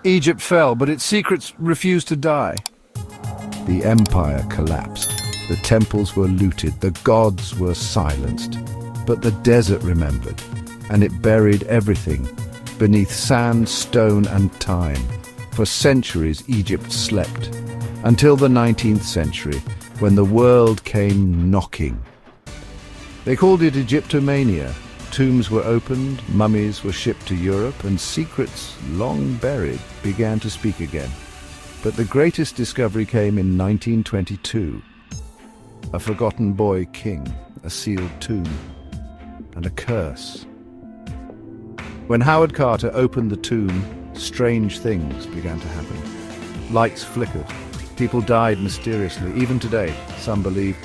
Egypt fell, but its secrets refused to die. The empire collapsed. The temples were looted. The gods were silenced. But the desert remembered, and it buried everything beneath sand, stone, and time. For centuries, Egypt slept, until the 19th century, when the world came knocking. They called it Egyptomania. Tombs were opened, mummies were shipped to Europe, and secrets, long buried, began to speak again. But the greatest discovery came in 1922. A forgotten boy king, a sealed tomb, and a curse. When Howard Carter opened the tomb, strange things began to happen. Lights flickered. People died mysteriously. Even today, some believe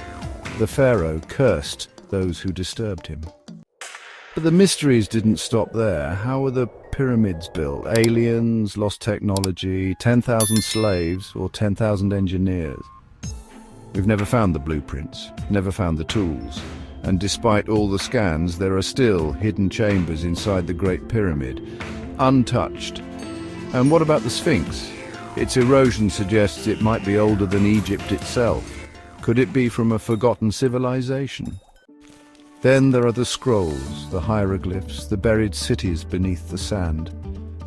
the pharaoh cursed those who disturbed him. But the mysteries didn't stop there. How were the pyramids built? Aliens, lost technology, 10,000 slaves, or 10,000 engineers? We've never found the blueprints, never found the tools. And despite all the scans, there are still hidden chambers inside the Great Pyramid, untouched. And what about the Sphinx? Its erosion suggests it might be older than Egypt itself. Could it be from a forgotten civilization? Then there are the scrolls, the hieroglyphs, the buried cities beneath the sand.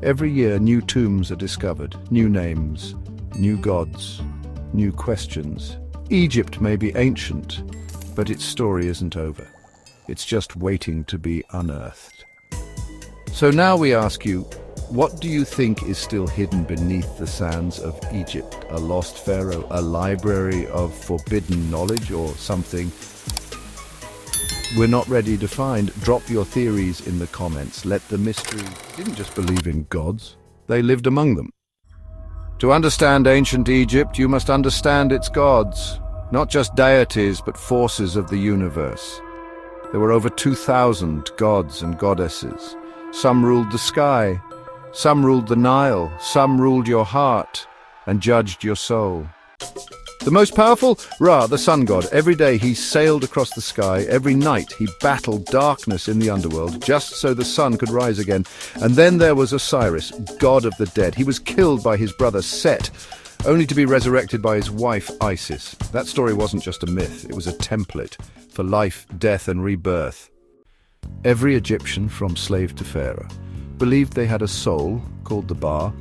Every year new tombs are discovered, new names, new gods, new questions. Egypt may be ancient, but its story isn't over. It's just waiting to be unearthed. So now we ask you, what do you think is still hidden beneath the sands of Egypt? A lost pharaoh, a library of forbidden knowledge, or something we're not ready to find? Drop your theories in the comments. Let the mystery didn't just believe in gods, they lived among them. To understand ancient Egypt, you must understand its gods, not just deities, but forces of the universe. There were over 2,000 gods and goddesses. Some ruled the sky, some ruled the Nile, some ruled your heart and judged your soul. The most powerful? Ra, the sun god. Every day he sailed across the sky. Every night he battled darkness in the underworld, just so the sun could rise again. And then there was Osiris, god of the dead. He was killed by his brother Set, only to be resurrected by his wife Isis. That story wasn't just a myth, it was a template for life, death, and rebirth. Every Egyptian, from slave to pharaoh, believed they had a soul, called the Ba,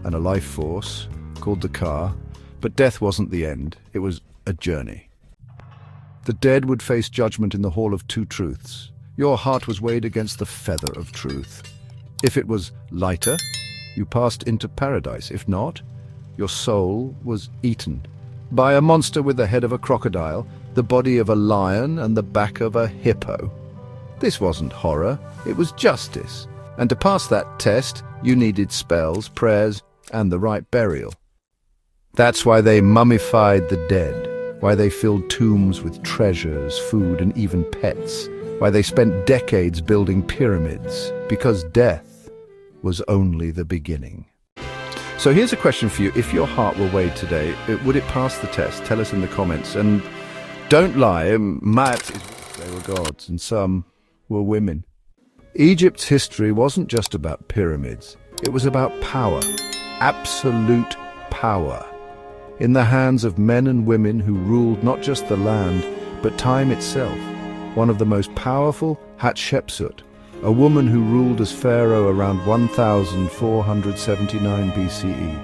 and a life force, called the Ka. But death wasn't the end, it was a journey. The dead would face judgment in the Hall of Two Truths. Your heart was weighed against the feather of truth. If it was lighter, you passed into paradise. If not, your soul was eaten by a monster with the head of a crocodile, the body of a lion, and the back of a hippo. This wasn't horror, it was justice. And to pass that test, you needed spells, prayers, and the right burial. That's why they mummified the dead, why they filled tombs with treasures, food, and even pets, why they spent decades building pyramids, because death was only the beginning. So here's a question for you. If your heart were weighed today, would it pass the test? Tell us in the comments. And don't lie, they were gods, and some were women. Egypt's history wasn't just about pyramids. It was about power, absolute power, in the hands of men and women who ruled not just the land, but time itself. One of the most powerful, Hatshepsut, a woman who ruled as pharaoh around 1479 BCE.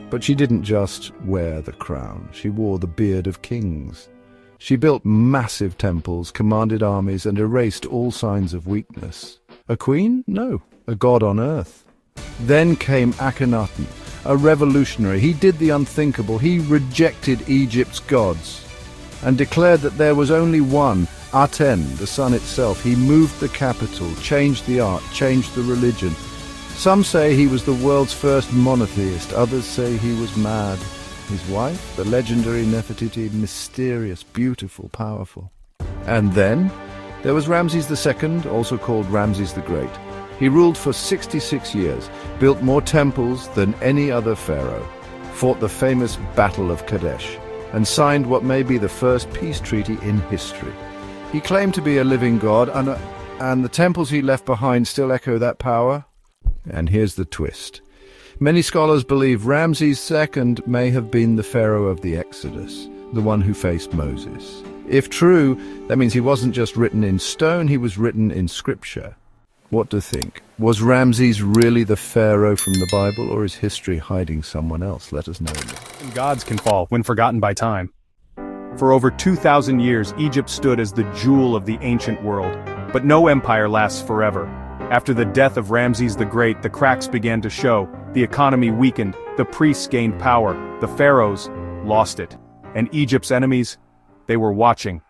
But she didn't just wear the crown, she wore the beard of kings. She built massive temples, commanded armies, and erased all signs of weakness. A queen? No, a god on earth. Then came Akhenaten, a revolutionary. He did the unthinkable. He rejected Egypt's gods and declared that there was only one, Aten, the sun itself. He moved the capital, changed the art, changed the religion. Some say he was the world's first monotheist. Others say he was mad. His wife, the legendary Nefertiti, mysterious, beautiful, powerful. And then there was Ramses II, also called Ramses the Great. He ruled for 66 years, built more temples than any other pharaoh, fought the famous Battle of Kadesh, and signed what may be the first peace treaty in history. He claimed to be a living god, and the temples he left behind still echo that power. And here's the twist. Many scholars believe Ramses II may have been the pharaoh of the Exodus, the one who faced Moses. If true, that means he wasn't just written in stone, he was written in scripture. What do you think? Was Ramses really the pharaoh from the Bible, or is history hiding someone else? Let us know. Gods can fall when forgotten by time. For over 2,000 years, Egypt stood as the jewel of the ancient world. But no empire lasts forever. After the death of Ramses the Great, the cracks began to show, the economy weakened, the priests gained power, the pharaohs lost it. And Egypt's enemies, they were watching.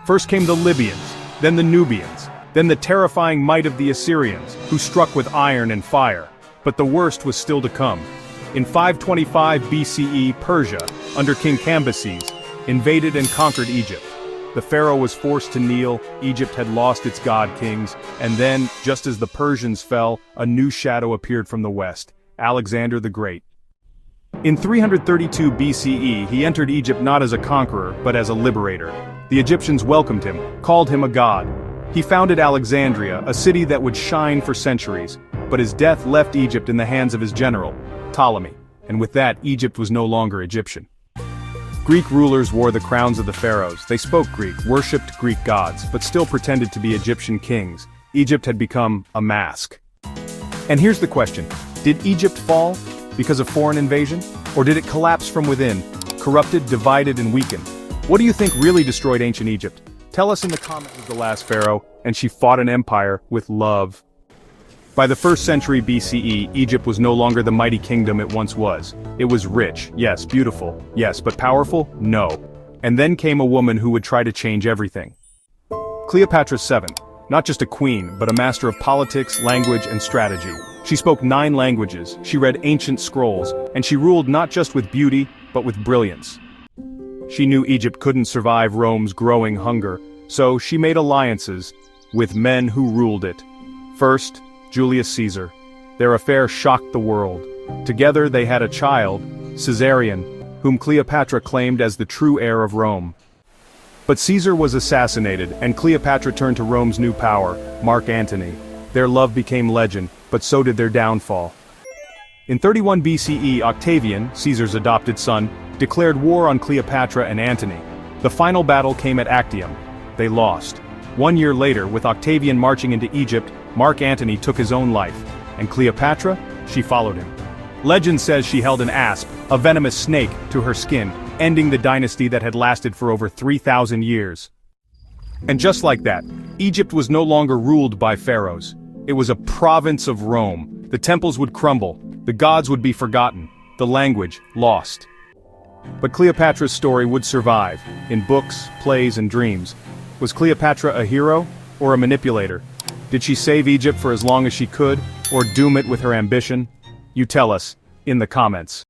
First came the Libyans, then the Nubians, then the terrifying might of the Assyrians, who struck with iron and fire. But the worst was still to come. In 525 BCE, Persia, under King Cambyses, invaded and conquered Egypt. The pharaoh was forced to kneel, Egypt had lost its god-kings, and then, just as the Persians fell, a new shadow appeared from the west, Alexander the Great. In 332 BCE, he entered Egypt not as a conqueror, but as a liberator. The Egyptians welcomed him, called him a god. He founded Alexandria, a city that would shine for centuries, but his death left Egypt in the hands of his general, Ptolemy, and with that, Egypt was no longer Egyptian. Greek rulers wore the crowns of the pharaohs. They spoke Greek, worshipped Greek gods, but still pretended to be Egyptian kings. Egypt had become a mask. And here's the question: did Egypt fall because of foreign invasion? Or did it collapse from within, corrupted, divided, and weakened? What do you think really destroyed ancient Egypt? Tell us in the comments of the last pharaoh, and she fought an empire with love. By the 1st century BCE, Egypt was no longer the mighty kingdom it once was. It was rich, yes, beautiful, yes, but powerful? No. And then came a woman who would try to change everything. Cleopatra VII, not just a queen, but a master of politics, language, and strategy. She spoke 9 languages, she read ancient scrolls, and she ruled not just with beauty, but with brilliance. She knew Egypt couldn't survive Rome's growing hunger, so she made alliances with men who ruled it. First, Julius Caesar. Their affair shocked the world. Together they had a child, Caesarion, whom Cleopatra claimed as the true heir of Rome. But Caesar was assassinated, and Cleopatra turned to Rome's new power, Mark Antony. Their love became legend, but so did their downfall. In 31 BCE, Octavian, Caesar's adopted son, declared war on Cleopatra and Antony. The final battle came at Actium. They lost. 1 year later, with Octavian marching into Egypt, Mark Antony took his own life, and Cleopatra, she followed him. Legend says she held an asp, a venomous snake, to her skin, ending the dynasty that had lasted for over 3,000 years. And just like that, Egypt was no longer ruled by pharaohs. It was a province of Rome. The temples would crumble, the gods would be forgotten, the language lost. But Cleopatra's story would survive, in books, plays, and dreams. Was Cleopatra a hero, or a manipulator? Did she save Egypt for as long as she could, or doom it with her ambition? You tell us, in the comments.